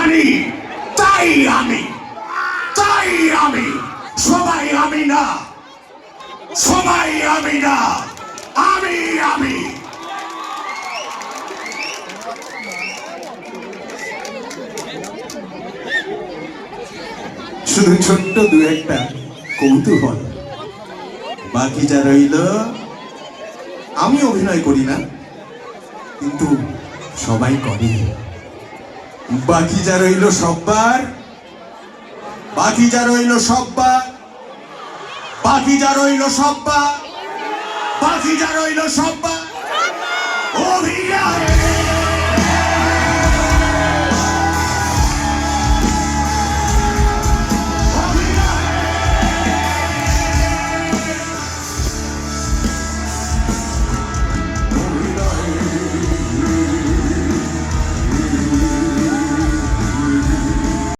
জানি, তাই আমি, তাই আমি, সবাই আমি না, সবাই আমি না, আমি আমি। শুধু ছোট্ট দু একটা কৌতূহল, বাকি যা রইল। আমি অভিনয় করি না, কিন্তু সবাই করে। বাকি যা রইল সববার, বাকি যা রইল সববার, বাকি যা রইল সববার, বাকি যা রইল সববার অভিনয়।